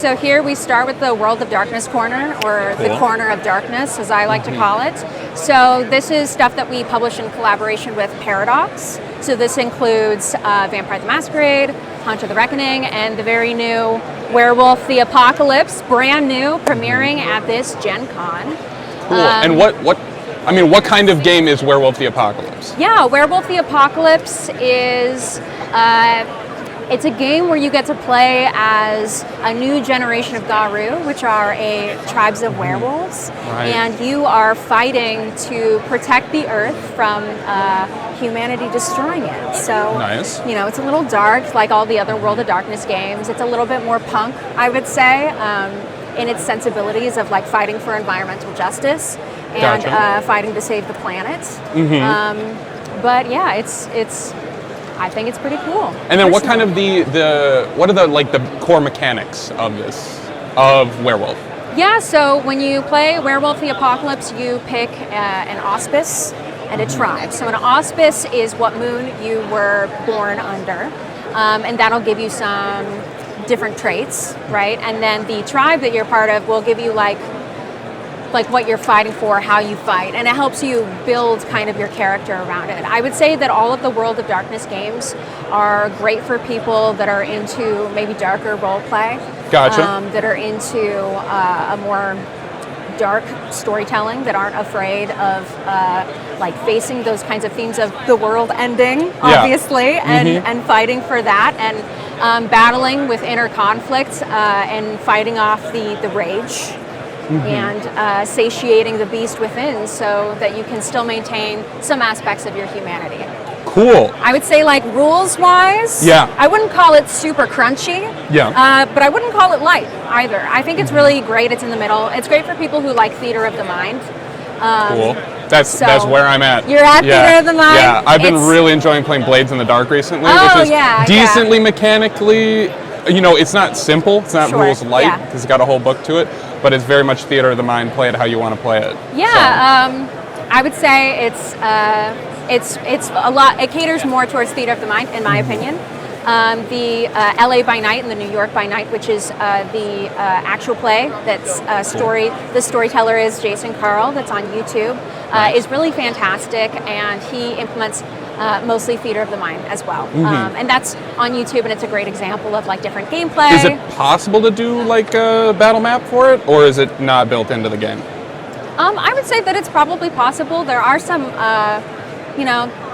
So here we start with the World of Darkness corner, or the Corner of Darkness, as I like to call it. So this is stuff that we publish in collaboration with Paradox. So this includes Vampire the Masquerade, Hunter the Reckoning, and the very new Werewolf the Apocalypse, brand new, premiering at this GenCon. Cool. And what kind of game is Werewolf the Apocalypse? Yeah, Werewolf the Apocalypse is it's a game where you get to play as a new generation of Garu, which are tribes of werewolves, and you are fighting to protect the Earth from humanity destroying it. So, nice. You know, it's a little dark, like all the other World of Darkness games. It's a little bit more punk, I would say, in its sensibilities of like fighting for environmental justice and fighting to save the planet. But yeah, it's. I think it's pretty cool. And then what kind of what are the core mechanics of Werewolf? Yeah, so when you play Werewolf the Apocalypse, you pick an auspice and a tribe. So an auspice is what moon you were born under, and that'll give you some different traits, right? And then the tribe that you're part of will give you like what you're fighting for, how you fight, and it helps you build kind of your character around it. I would say that all of the World of Darkness games are great for people that are into maybe darker role play. Gotcha. That are into a more dark storytelling, that aren't afraid of like facing those kinds of themes of the world ending, obviously, and fighting for that, and battling with inner conflict and fighting off the rage. And satiating the beast within so that you can still maintain some aspects of your humanity. Cool. I would say like rules-wise, I wouldn't call it super crunchy, but I wouldn't call it light either. I think it's really great. It's in the middle. It's great for people who like theater of the mind. Cool. That's where I'm at. You're at theater of the mind? Yeah, I've been really enjoying playing Blades in the Dark recently, which is decently mechanically, you know, it's not simple. It's not rules light because it's got a whole book to it. But it's very much theater of the mind. Play it how you want to play it. Yeah, I would say it's a lot. It caters more towards theater of the mind, in my opinion. The LA by Night and the New York by Night, which is the actual play that's the storyteller is Jason Carl, that's on YouTube, is really fantastic, and he implements mostly theater of the mind as well. And that's on YouTube, and it's a great example of like different gameplay. Is it possible to do like a battle map for it, or is it not built into the game? I would say that it's probably possible. There are some,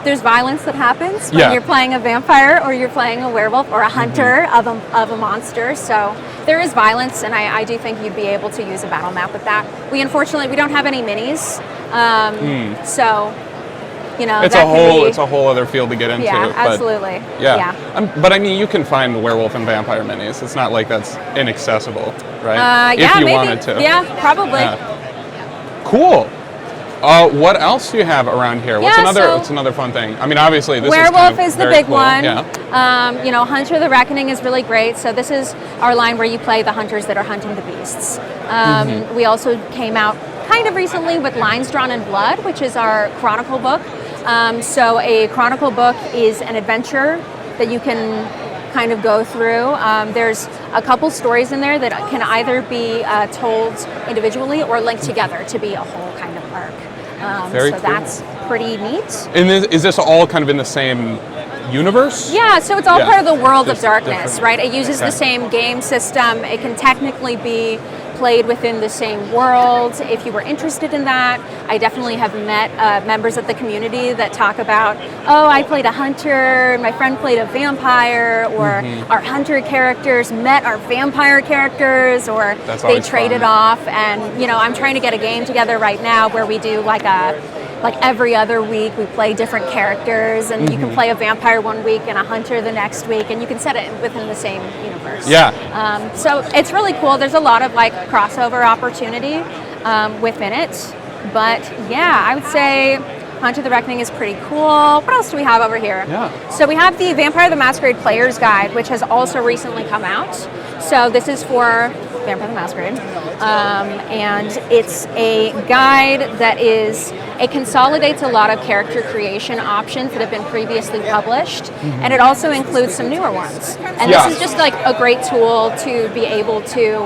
there's violence that happens when you're playing a vampire or you're playing a werewolf or a hunter of a monster. So there is violence, and I do think you'd be able to use a battle map with that. We don't have any minis, so. You know, it's a whole other field to get into. Yeah, absolutely. But I mean, you can find werewolf and vampire minis. It's not like that's inaccessible, right? If you wanted to. Yeah, probably. Cool. What else do you have around here? What's another fun thing? I mean, obviously this Werewolf is the big cool. one. Yeah. Hunter the Reckoning is really great. So this is our line where you play the hunters that are hunting the beasts. We also came out kind of recently with Lines Drawn in Blood, which is our chronicle book. So a chronicle book is an adventure that you can kind of go through. There's a couple stories in there that can either be told individually or linked together to be a whole kind of arc. Very cool. That's pretty neat. And is this all kind of in the same universe? Yeah, so it's all part of the World of Darkness, right? It uses the same game system. It can technically be played within the same world. If you were interested in that, I definitely have met members of the community that talk about, oh, I played a hunter, my friend played a vampire, or our hunter characters met our vampire characters, or they traded off. And you know, I'm trying to get a game together right now where we do like every other week we play different characters, and you can play a vampire one week and a hunter the next week, and you can set it within the same universe. So it's really cool. There's a lot of like crossover opportunity within it, but yeah, I would say Hunter the Reckoning is pretty cool. What else do we have over here? So we have the Vampire the Masquerade Player's Guide, which has also recently come out. So this is for Vampire the Masquerade, and it's a guide that is it consolidates a lot of character creation options that have been previously published, and it also includes some newer ones. And this is just like a great tool to be able to,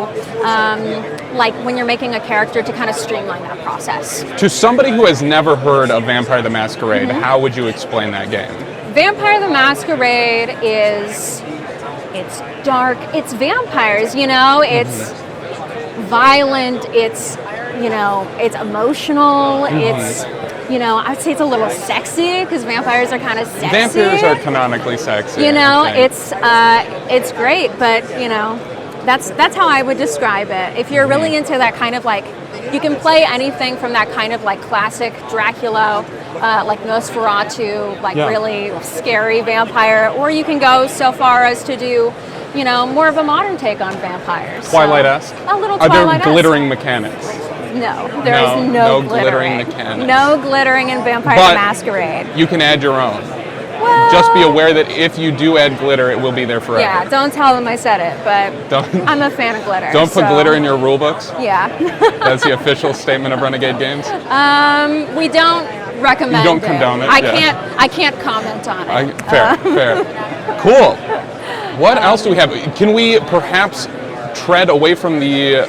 like when you're making a character, to kind of streamline that process. To somebody who has never heard of Vampire the Masquerade, how would you explain that game? Vampire the Masquerade is, it's dark, it's vampires, you know, it's violent, it's, you know, it's emotional, it's, you know, I'd say it's a little sexy because vampires are kind of sexy. Vampires are canonically sexy. You know, it's great, but you know, that's how I would describe it. If you're really into that kind of like, you can play anything from that kind of like classic Dracula, like Nosferatu, like really scary vampire, or you can go so far as to do, you know, more of a modern take on vampires. Twilight-esque? A little Twilight-esque. Are there glittering mechanics? No, there is no glittering mechanics. No glittering in Vampire the Masquerade. You can add your own. Well, just be aware that if you do add glitter, it will be there forever. Yeah, don't tell them I said it, but I'm a fan of glitter. Don't put glitter in your rule books? Yeah. That's the official statement of Renegade Games? We don't recommend it. You don't condone it? I can't comment on it. Fair. Cool. What else do we have? Can we perhaps tread away from the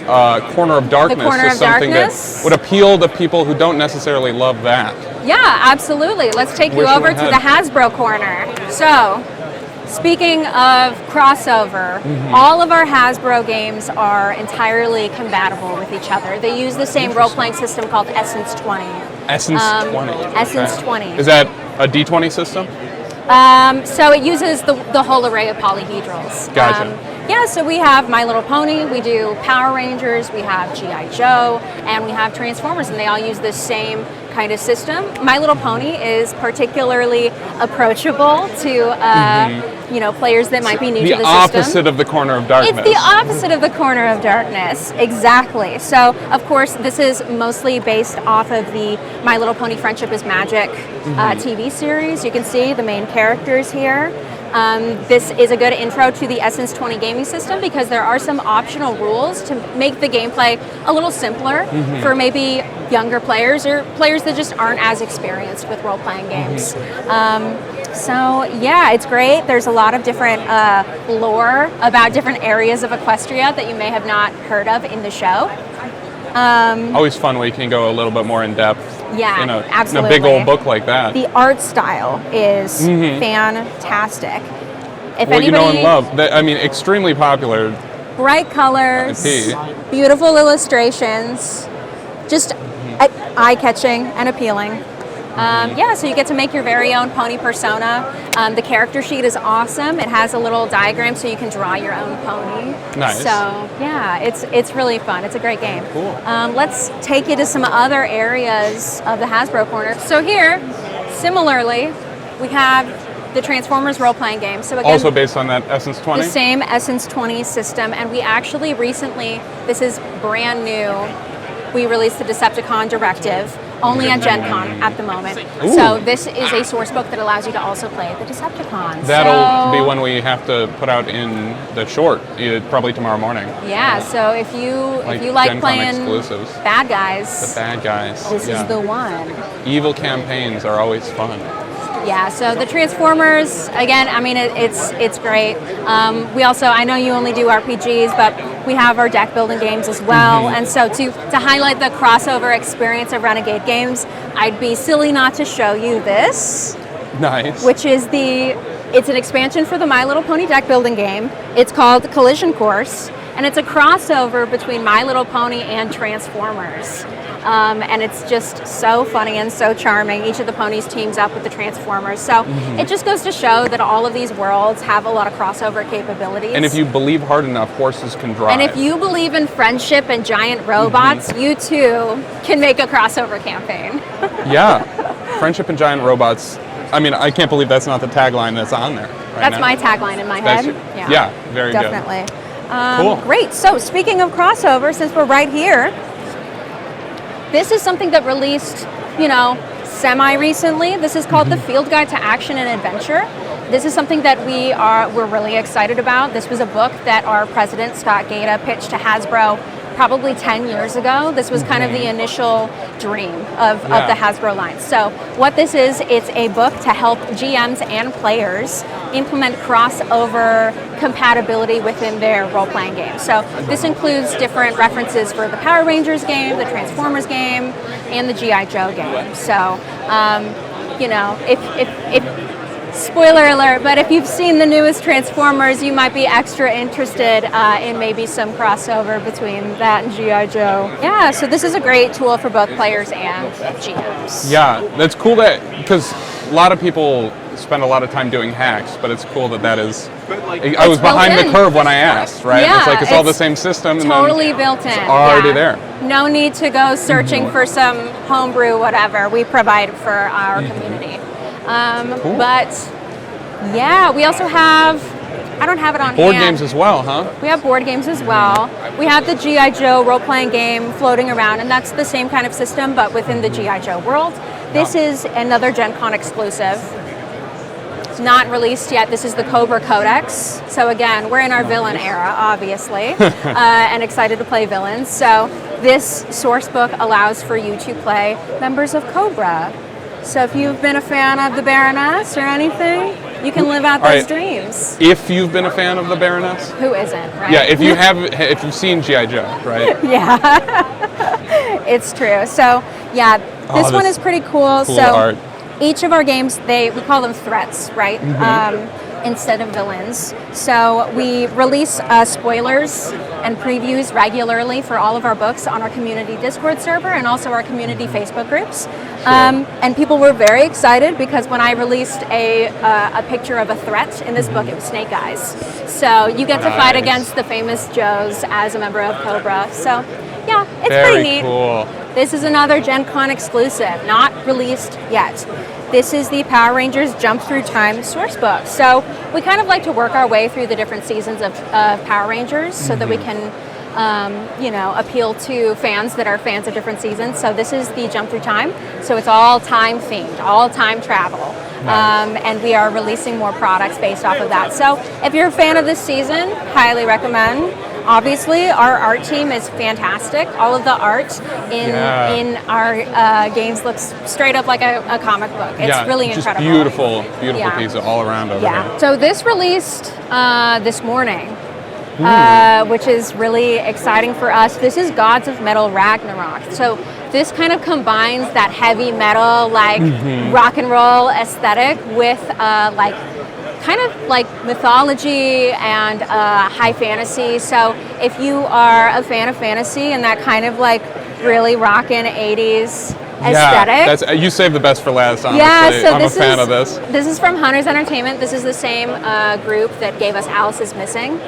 corner of darkness to something that would appeal to people who don't necessarily love that? Yeah, absolutely. Let's take you over to the Hasbro corner. So, speaking of crossover, all of our Hasbro games are entirely compatible with each other. They use the same role-playing system called Essence 20. Essence 20? Essence 20. Is that a D20 system? So it uses the whole array of polyhedrals. Gotcha. Yeah, so we have My Little Pony, we do Power Rangers, we have G.I. Joe, and we have Transformers, and they all use the same kind of system. My Little Pony is particularly approachable to you know, players that might be new to the system. The opposite of the corner of darkness. It's the opposite of the corner of darkness, exactly. So, of course, this is mostly based off of the My Little Pony Friendship is Magic TV series. You can see the main characters here. This is a good intro to the Essence 20 gaming system because there are some optional rules to make the gameplay a little simpler for maybe younger players or players that just aren't as experienced with role-playing games. So yeah, it's great. There's a lot of different lore about different areas of Equestria that you may have not heard of in the show. Always fun when you can go a little bit more in depth. Yeah, absolutely. In a big old book like that. The art style is fantastic. If anybody, you know and love. I mean, extremely popular. Bright colors, beautiful illustrations, just eye-catching and appealing. Yeah, so you get to make your very own pony persona. The character sheet is awesome. It has a little diagram so you can draw your own pony. Nice. So yeah, it's really fun. It's a great game. Cool. Let's take you to some other areas of the Hasbro corner. So here, similarly, we have the Transformers role-playing game. So again, also based on that Essence 20? The same Essence 20 system, and we actually recently, this is brand new, we released the Decepticon Directive, only on GenCon at the moment. Ooh. So this is a source book that allows you to also play the Decepticons. That'll be one we have to put out in the short, probably tomorrow morning. Yeah, so if you like GenCon playing exclusives. bad guys, the bad guys, this is the one. Evil campaigns are always fun. Yeah, so the Transformers, again, I mean, it's great. We also, I know you only do RPGs, but we have our deck building games as well. And so to highlight the crossover experience of Renegade Games, I'd be silly not to show you this. Nice. Which is it's an expansion for the My Little Pony deck building game. It's called Collision Course, and it's a crossover between My Little Pony and Transformers. And it's just so funny and so charming. Each of the ponies teams up with the Transformers. So it just goes to show that all of these worlds have a lot of crossover capabilities. And if you believe hard enough, horses can drive. And if you believe in friendship and giant robots, you too can make a crossover campaign. Yeah, friendship and giant robots. I mean, I can't believe that's not the tagline that's on there right That's now. my tagline in my head. Yeah, very definitely. Good. Cool. Great. So speaking of crossover, since we're right here, this is something that released, you know, semi-recently. This is called the Field Guide to Action and Adventure. This is something that we're really excited about. This was a book that our president, Scott Gaeta, pitched to Hasbro probably 10 years ago. This was kind of the initial dream of the Hasbro line. So what this is, it's a book to help GMs and players implement crossover compatibility within their role-playing game. So this includes different references for the Power Rangers game, the Transformers game, and the G.I. Joe game. So, you know, if spoiler alert, but if you've seen the newest Transformers, you might be extra interested in maybe some crossover between that and G.I. Joe. Yeah, so this is a great tool for both players and GMs. Yeah, that's cool because a lot of people spend a lot of time doing hacks, but it's cool that is... I was behind the curve when I asked, right? Yeah, it's like it's all the same system. Totally built in. It's already there. No need to go searching for some homebrew, whatever. We provide for our community. Cool. But yeah, we also have, I don't have it on board games as well, huh? We have board games as well. We have the G.I. Joe role-playing game floating around, and that's the same kind of system, but within the G.I. Joe world. This is another GenCon exclusive. It's not released yet. This is the Cobra Codex. So again, we're in our villain era, obviously, and excited to play villains. So this source book allows for you to play members of Cobra. So if you've been a fan of the Baroness or anything, you can live out those dreams. If you've been a fan of the Baroness? Who isn't, right? Yeah, if you've seen G.I. Joe, right? Yeah, it's true. So yeah, this one is pretty cool. So art. Each of our games, we call them threats, right? Instead of villains. So we release spoilers and previews regularly for all of our books on our community Discord server and also our community Facebook groups. And people were very excited because when I released a picture of a threat in this book, it was Snake Eyes. So you get to fight against the famous Joes as a member of Cobra. So yeah, it's pretty neat. Cool. This is another GenCon exclusive, not released yet. This is the Power Rangers Jump Through Time sourcebook. So we kind of like to work our way through the different seasons of Power Rangers so that we can, you know, appeal to fans that are fans of different seasons. So this is the Jump Through Time. So it's all time themed, all time travel. Nice. And we are releasing more products based off of that. So if you're a fan of this season, highly recommend. Obviously, our art team is fantastic. All of the art in our games looks straight up like a comic book. It's really incredible. Beautiful pieces all around over there. So this released this morning, which is really exciting for us. This is Gods of Metal Ragnarok. So this kind of combines that heavy metal, like rock and roll aesthetic with like kind of like mythology and high fantasy. So if you are a fan of fantasy and that kind of like really rockin' 80s aesthetic. You saved the best for last, honestly. Yeah, so I'm a fan of this. This is from Hunters Entertainment. This is the same group that gave us Alice is Missing,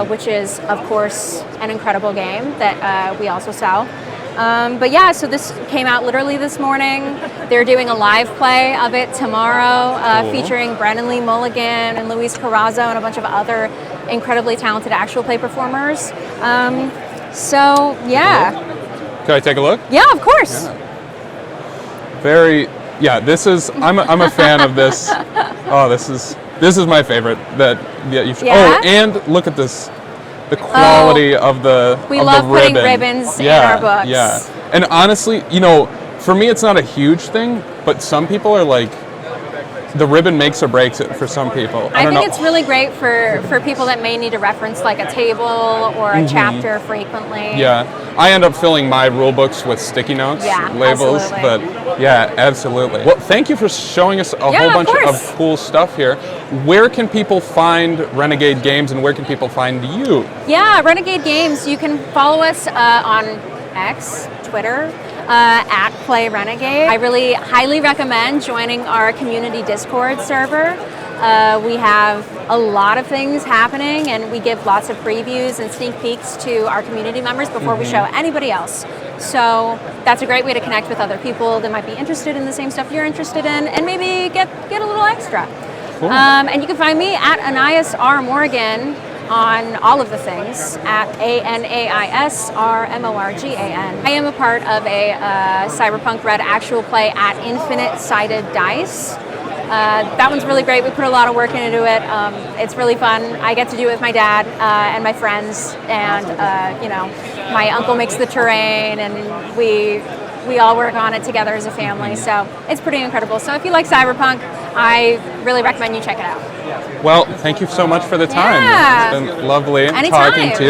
which is, of course, an incredible game that we also sell. But yeah, so this came out literally this morning. They're doing a live play of it tomorrow, featuring Brennan Lee Mulligan and Luis Carrazzo and a bunch of other incredibly talented actual play performers. So yeah. Can I take a look? Yeah, of course. This is, I'm a fan of this. Oh, this is my favorite that you should. Oh, and look at this. The quality of the We love putting ribbons in our books. Yeah, and honestly, you know, for me it's not a huge thing, but some people are like, the ribbon makes or breaks it for some people. I think it's really great for people that may need to reference like a table or a chapter frequently. Yeah, I end up filling my rule books with sticky notes, labels, absolutely. but yeah, absolutely. Well, thank you for showing us a whole bunch of cool stuff here. Where can people find Renegade Games and where can people find you? Yeah, Renegade Games, you can follow us on X, Twitter, at Play Renegade. I really highly recommend joining our community Discord server. We have a lot of things happening and we give lots of previews and sneak peeks to our community members before we show anybody else. So that's a great way to connect with other people that might be interested in the same stuff you're interested in and maybe get a little extra. Cool. And you can find me at Anais Morgan on all of the things at ANAIS RMORGAN. I am a part of a Cyberpunk Red actual play at Infinite Sided Dice. that one's really great. We put a lot of work into it. It's really fun. I get to do it with my dad and my friends, and my uncle makes the terrain, and we all work on it together as a family. So it's pretty incredible. So if you like cyberpunk, I really recommend you check it out. Well, thank you so much for the time. Yeah. It's been lovely Anytime. talking to you.